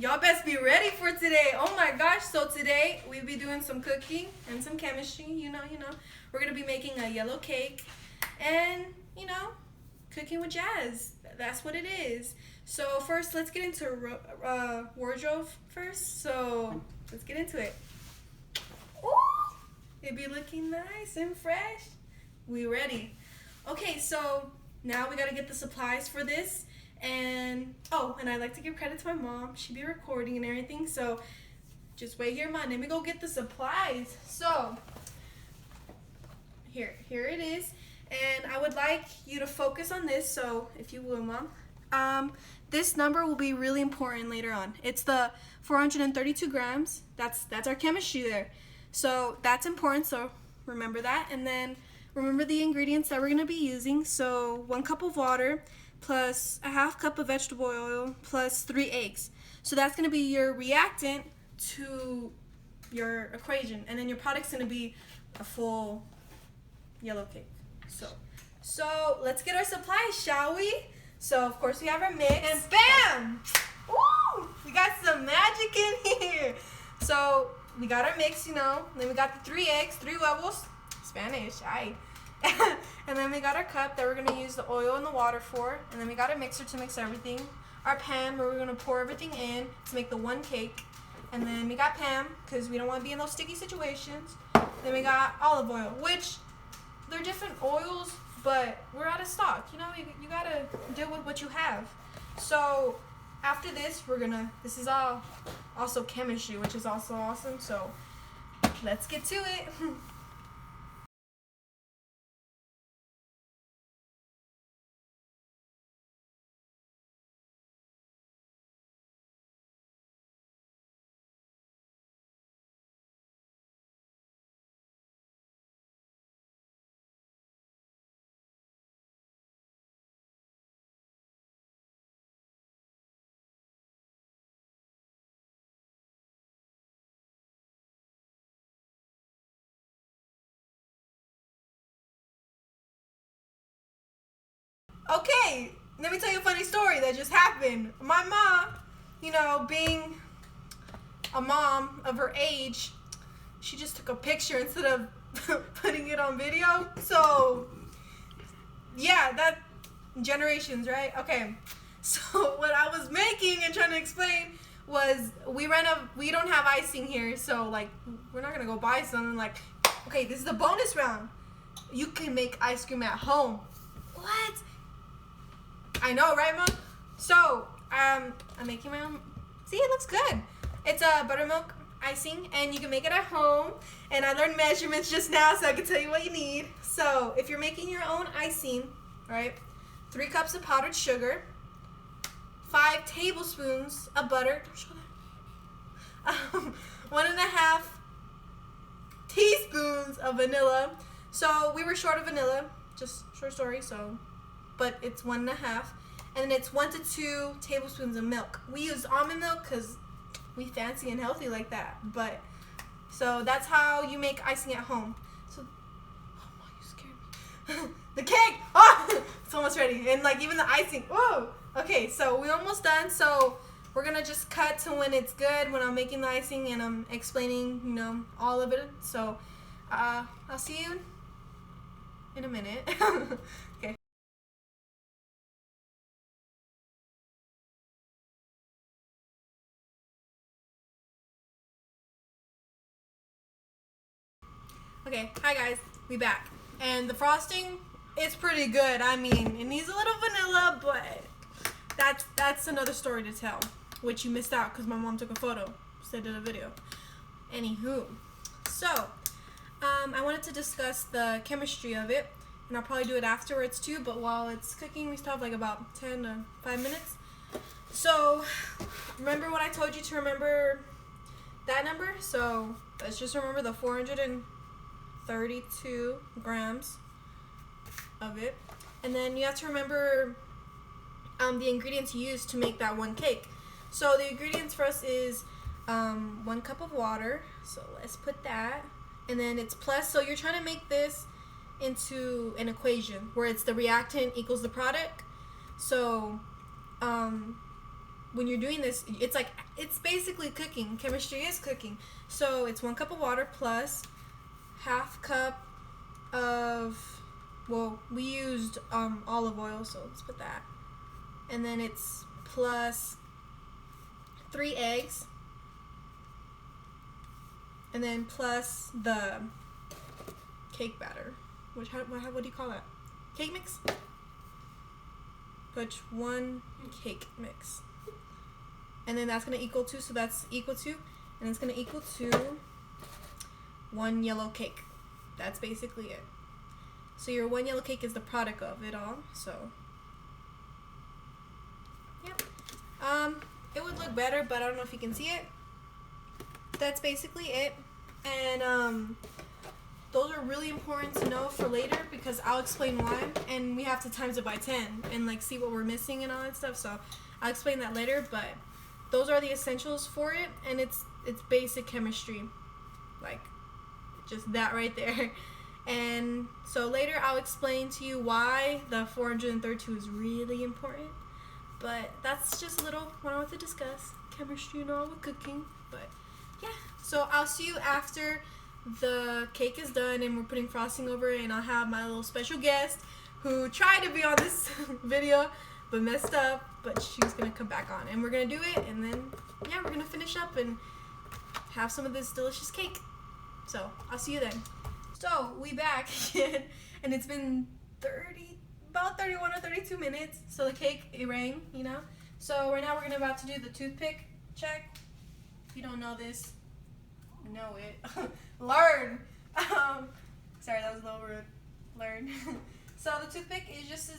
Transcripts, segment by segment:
Y'all best be ready for today. Oh my gosh. So today we'll be doing some cooking and some chemistry. You know. We're going to be making a yellow cake and, cooking with jazz. That's what it is. So first, let's get into wardrobe first. So let's get into it. Ooh, it be looking nice and fresh. We ready. Okay, so now we got to get the supplies for this. And I like to give credit to my mom. She be recording and everything. So just wait here, Mom. Let me go get the supplies. So here it is. And I would like you to focus on this. So if you will, Mom. This number will be really important later on. It's the 432 grams. That's our chemistry there. So that's important. So remember that. And then remember the ingredients that we're going to be using. So 1 cup of water, plus a ½ cup of vegetable oil, plus 3 eggs. So that's going to be your reactant to your equation. And then your product's going to be a full yellow cake. So let's get our supplies, shall we? So, of course, we have our mix. And bam! Woo! We got some magic in here. So we got our mix, Then we got the 3 eggs, 3 huevos. Spanish, aye. And then we got our cup that we're going to use the oil and the water for. And then we got a mixer to mix everything. Our pan where we're going to pour everything in to make the one cake. And then we got Pam because we don't want to be in those sticky situations. Then we got olive oil, which they're different oils, but we're out of stock. You got to deal with what you have. So after this, this is all also chemistry, which is also awesome. So let's get to it. Okay, let me tell you a funny story that just happened. My mom, being a mom of her age, she just took a picture instead of putting it on video. So, yeah, that generations, right? Okay. So what I was making and trying to explain was we don't have icing here, so we're not gonna go buy some. Okay, this is the bonus round. You can make ice cream at home. What? I know, right, Mom? So, I'm making my own. See, it looks good. It's a buttermilk icing, and you can make it at home. And I learned measurements just now, so I can tell you what you need. So, if you're making your own icing, right, 3 cups of powdered sugar, 5 tablespoons of butter. Don't show that. 1.5 teaspoons of vanilla. So, we were short of vanilla. Just short story, but it's 1.5, and then it's 1 to 2 tablespoons of milk. We use almond milk because we fancy and healthy like that. But so that's how you make icing at home. So, oh my, you scared me. The cake, it's almost ready, and even the icing. Whoa. Okay, so we're almost done. So we're gonna just cut to when it's good, when I'm making the icing and I'm explaining, all of it. So I'll see you in a minute. Okay. Okay, hi guys, we back. And the frosting is pretty good. I mean, it needs a little vanilla, but that's another story to tell, which you missed out because my mom took a photo instead of a video. Anywho, so I wanted to discuss the chemistry of it, and I'll probably do it afterwards too, but while it's cooking, we still have about 10 to 5 minutes. So remember what I told you to remember that number? So let's just remember the 432 grams of it, and then you have to remember the ingredients you use to make that one cake. So the ingredients for us is 1 cup of water, so let's put that, and then it's plus, so you're trying to make this into an equation where it's the reactant equals the product. So when you're doing this, it's basically cooking. Chemistry is cooking. So it's 1 cup of water plus half cup of, well, we used olive oil, so let's put that. And then it's plus 3 eggs. And then plus the cake batter. What do you call that? Cake mix? Put 1 cake mix. And then that's going to equal to, so that's equal to, and it's going to equal to 1 yellow cake. That's basically it. So your 1 yellow cake is the product of it all. So, yeah. It would look better, but I don't know if you can see it. That's basically it. And those are really important to know for later because I'll explain why. And we have to times it by 10 and like see what we're missing and all that stuff. So I'll explain that later. But those are the essentials for it, and it's basic chemistry, like just that right there. And so later I'll explain to you why the 432 is really important. But that's just a little what I want to discuss, chemistry and all with cooking. But yeah, so I'll see you after the cake is done and we're putting frosting over it, and I'll have my little special guest who tried to be on this video but messed up, but she's gonna come back on and we're gonna do it, and then yeah, we're gonna finish up and have some of this delicious cake. So I'll see you then. So we back again, and it's been about 31 or 32 minutes. So the cake, it rang, you know. So right now we're about to do the toothpick check. If you don't know this, know it. Learn. Sorry, that was a little rude. Learn. So the toothpick is just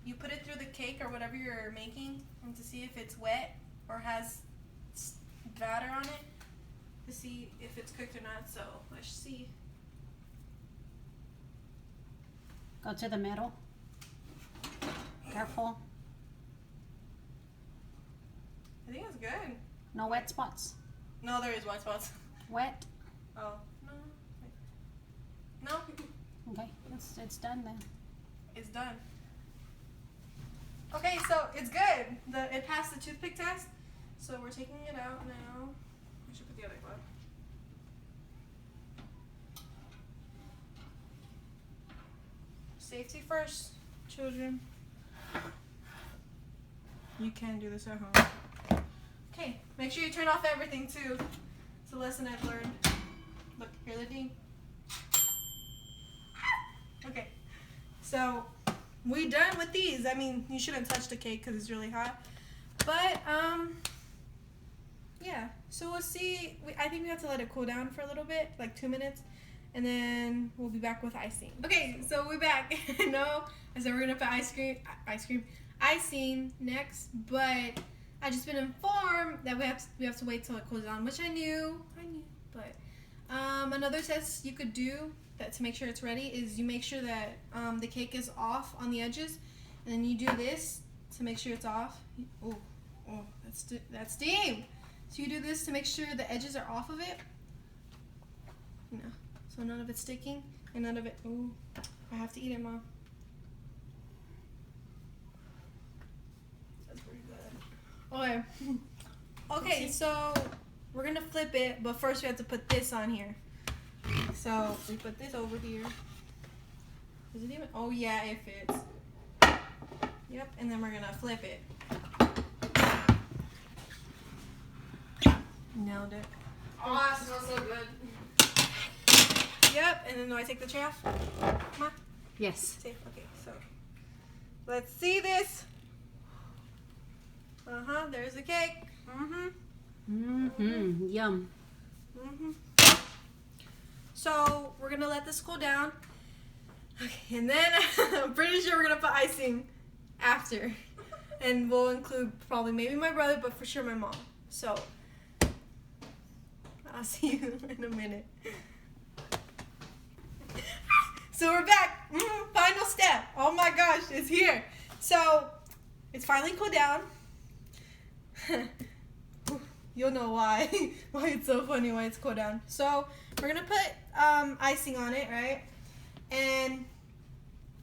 you put it through the cake or whatever you're making, and to see if it's wet or has batter on it, to see if it's cooked or not. So let's see. Go to the middle. Careful. I think it's good. No wet spots. No, there is white spots. Wet? Oh, no. No. Okay, it's done then. It's done. Okay, so it's good. It passed the toothpick test. So we're taking it out now. We should put the other glove. Safety first, children. You can do this at home. Okay, make sure you turn off everything too. It's a lesson I've learned. Look, hear the ding. Okay, so we done with these. I mean, you shouldn't touch the cake because it's really hot. But yeah. So we'll see. I think we have to let it cool down for a little bit, like 2 minutes, and then we'll be back with icing. Okay, so we're back. No, I said we're gonna put icing next, but I just been informed that we have to wait till it cools down, which I knew. But another test you could do to make sure it's ready is you make sure that the cake is off on the edges, and then you do this to make sure it's off. Oh, that's steam. So you do this to make sure the edges are off of it. You know, so none of it's sticking and none of it. Ooh, I have to eat it, Mom. That's pretty good. Okay. Okay, so we're gonna flip it, but first we have to put this on here. So we put this over here. Does it even? Oh yeah, it fits. Yep, and then we're gonna flip it. Nailed it. Oh, it smells so good. Yep, and then do I take the tray off? Come on. Yes. Safe. Okay, so let's see this. There's the cake. Yum. So we're gonna let this cool down. Okay, and then I'm pretty sure we're gonna put icing after, and we'll include probably maybe my brother, but for sure my mom. So I'll see you in a minute. So we're back. Final step. Oh my gosh, it's here. So it's finally cooled down. You'll know why it's so funny why it's cooled down. So we're gonna put icing on it, right? And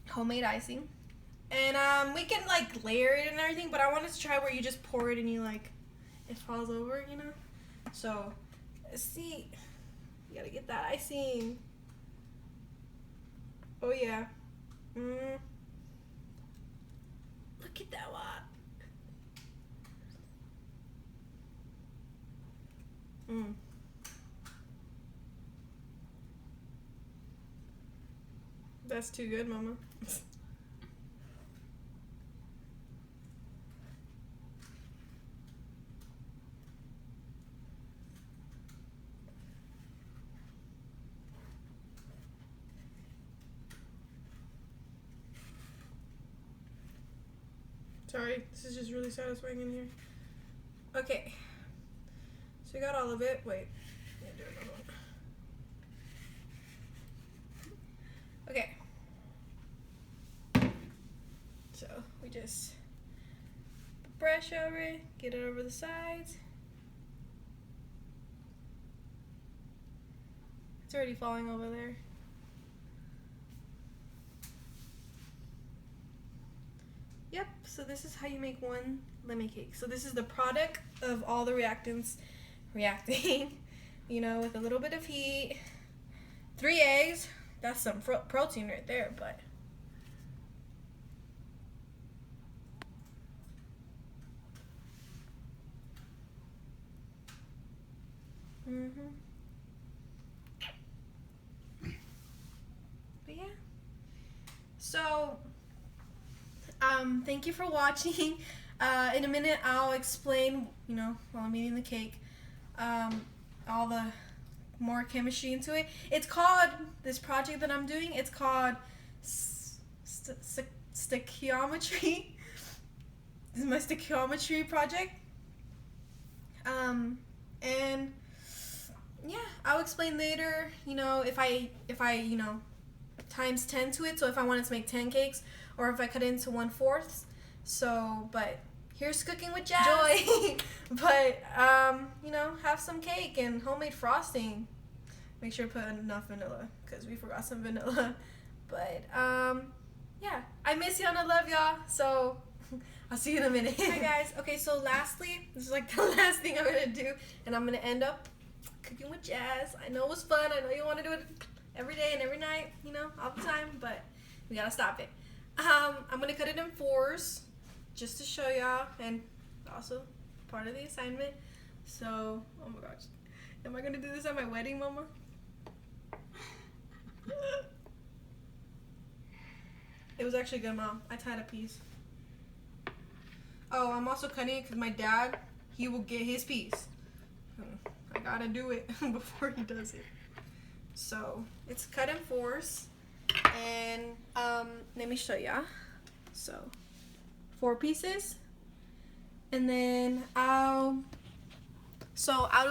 homemade icing. And we can like layer it and everything, but I wanted to try where you just pour it and you like it falls over, you know. So let's see. You gotta get that icing. Oh yeah. Look at that one. That's too good, Mama. Sorry, this is just really satisfying in here. Okay. So we got all of it. Wait. Yeah, do another one. Okay. So we just brush over it, get it over the sides. It's already falling over there. Yep, so this is how you make one lemon cake. So this is the product of all the reactants reacting, you know, with a little bit of heat. 3 eggs, that's some protein right there, but. But yeah. So, thank you for watching. In a minute, I'll explain, you know, while I'm eating the cake, all the more chemistry into it. It's called, this project that I'm doing, it's called Stoichiometry. This is my Stoichiometry project. And yeah, I'll explain later, you know, if I, you know, times 10 to it. So if I wanted to make 10 cakes, or if I cut it into 1/4. So, but here's cooking with Jazz. Joy. But, you know, have some cake and homemade frosting. Make sure to put enough vanilla, because we forgot some vanilla. But, yeah, I miss y'all and I love y'all. So, I'll see you in a minute. Hi, guys. Okay, so lastly, this is like the last thing I'm going to do. And I'm going to end up cooking with Jazz. I know it was fun. I know you want to do it every day and every night, you know, all the time. But we got to stop it. I'm going to cut it in 4s just to show y'all, and also part of the assignment. So, oh my gosh. Am I going to do this at my wedding, Mama? It was actually good, Mom. I tied a piece. Oh, I'm also cutting it because my dad, he will get his piece. I gotta do it before he does it. So, it's cut in 4s. And let me show ya. So 4 pieces, and then I'll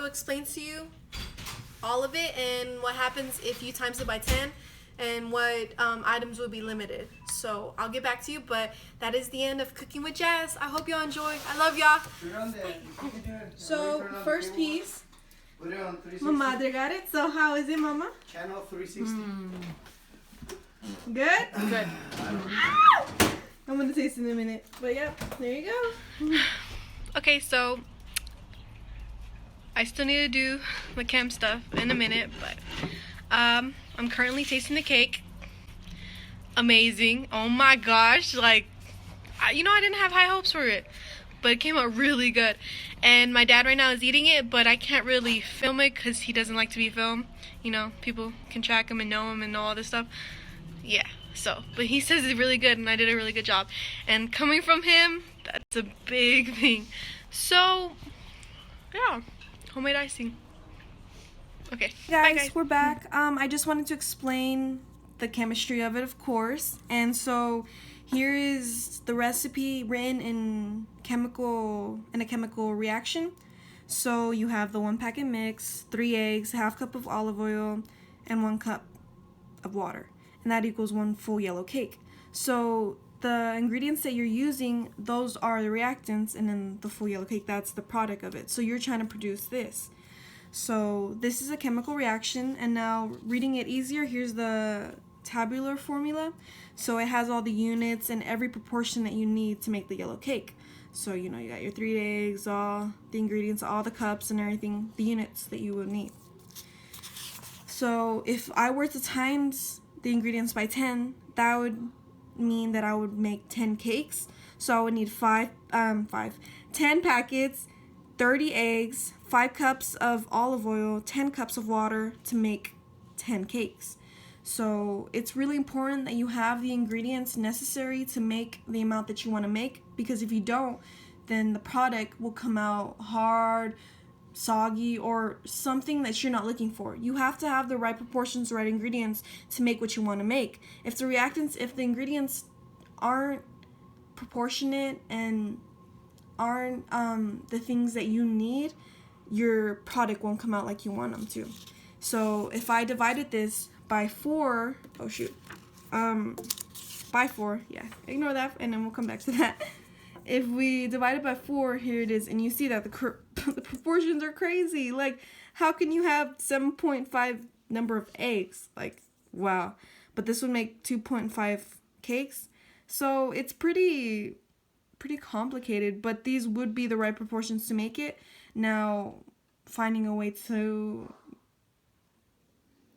explain to you all of it and what happens if you times it by 10 and what items will be limited. So I'll get back to you, but that is the end of Cooking with Jazz. I hope y'all enjoy. I love y'all. So first piece, my mother got it. So how is it, Mama? Channel 360. Good? Good. I'm gonna taste it in a minute. But yep, there you go. Okay, so I still need to do the chem stuff in a minute, but I'm currently tasting the cake. Amazing. Oh my gosh, like, you know, I didn't have high hopes for it, but it came out really good. And my dad right now is eating it, but I can't really film it because he doesn't like to be filmed. You know, people can track him and know him and know all this stuff. Yeah, so, but he says it's really good, and I did a really good job. And coming from him, that's a big thing. So, yeah, homemade icing. Okay, Guys, bye, guys. we're back. I just wanted to explain the chemistry of it, of course. And so here is the recipe written in a chemical reaction. So you have the 1 packet mix, 3 eggs, 1/2 cup of olive oil, and 1 cup of water. And that equals 1 full yellow cake. So the ingredients that you're using, those are the reactants, and then the full yellow cake, that's the product of it. So you're trying to produce this. So this is a chemical reaction, and now reading it easier, here's the tabular formula. So it has all the units and every proportion that you need to make the yellow cake. So, you know, you got your 3 eggs, all the ingredients, all the cups and everything, the units that you would need. So if I were to times the ingredients by 10, that would mean that I would make 10 cakes. So I would need 10 packets, 30 eggs, 5 cups of olive oil, 10 cups of water to make 10 cakes. So it's really important that you have the ingredients necessary to make the amount that you want to make, because if you don't, then the product will come out hard, soggy, or something that you're not looking for. You have to have the right proportions, the right ingredients to make what you want to make. If the ingredients aren't proportionate and aren't the things that you need, your product won't come out like you want them to. So if I divided this by 4, by 4, yeah, ignore that, and then we'll come back to that. If we divide it by 4, here it is, and you see that the proportions are crazy. Like, how can you have 7.5 number of eggs? Like, wow. But this would make 2.5 cakes. So it's pretty complicated, but these would be the right proportions to make it. Now, finding a way to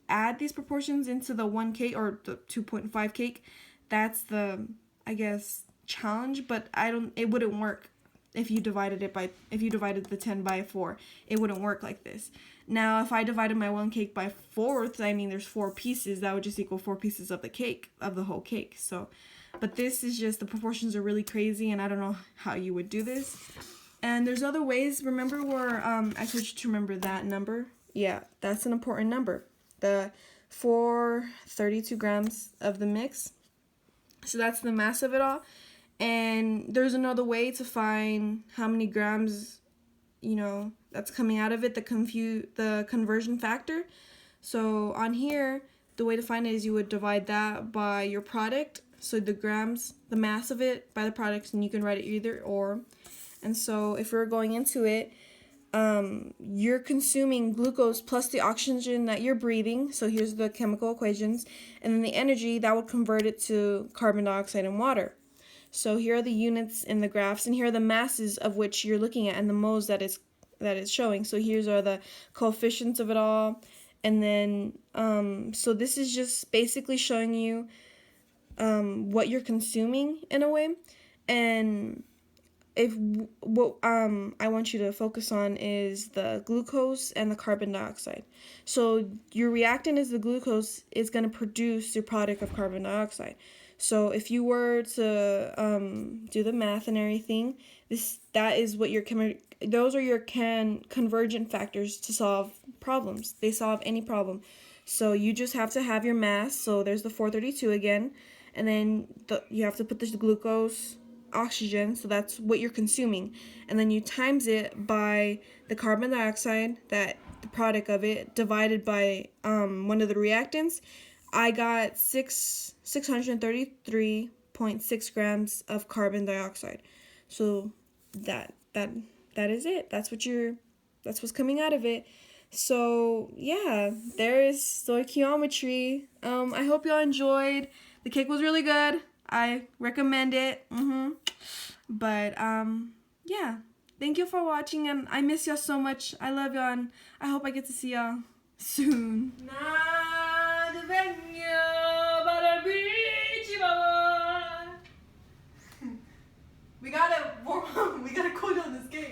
add these proportions into the 1 cake or the 2.5 cake, that's the, I guess, challenge, but it wouldn't work if you divided the 10 by 4. It wouldn't work like this. Now, if I divided my 1 cake by 4, I mean, there's 4 pieces, that would just equal 4 pieces of the cake, of the whole cake. So, but this is just, the proportions are really crazy, and I don't know how you would do this. And there's other ways. Remember where I told you to remember that number? Yeah, that's an important number. The 432 grams of the mix. So that's the mass of it all. And there's another way to find how many grams, you know, that's coming out of it, the conversion factor. So on here, the way to find it is you would divide that by your product. So the grams, the mass of it by the product, and you can write it either or. And so if we're going into it, you're consuming glucose plus the oxygen that you're breathing. So here's the chemical equations. And then the energy, that would convert it to carbon dioxide and water. So here are the units in the graphs, and here are the masses of which you're looking at and the moles that it's showing. So here's are the coefficients of it all. And then, so this is just basically showing you what you're consuming in a way. And what I want you to focus on is the glucose and the carbon dioxide. So your reactant is the glucose is going to produce your product of carbon dioxide. So if you were to do the math and everything, that is what those are your convergent factors to solve problems. They solve any problem. So you just have to have your mass. So there's the 432 again, and then you have to put the glucose, oxygen, so that's what you're consuming, and then you times it by the carbon dioxide, that the product of it, divided by one of the reactants. I got 633.6 grams of carbon dioxide. So that is it. That's what's coming out of it. So yeah, there is stoichiometry. I hope y'all enjoyed. The cake was really good. I recommend it. But yeah, thank you for watching, and I miss y'all so much. I love y'all, and I hope I get to see y'all soon. We gotta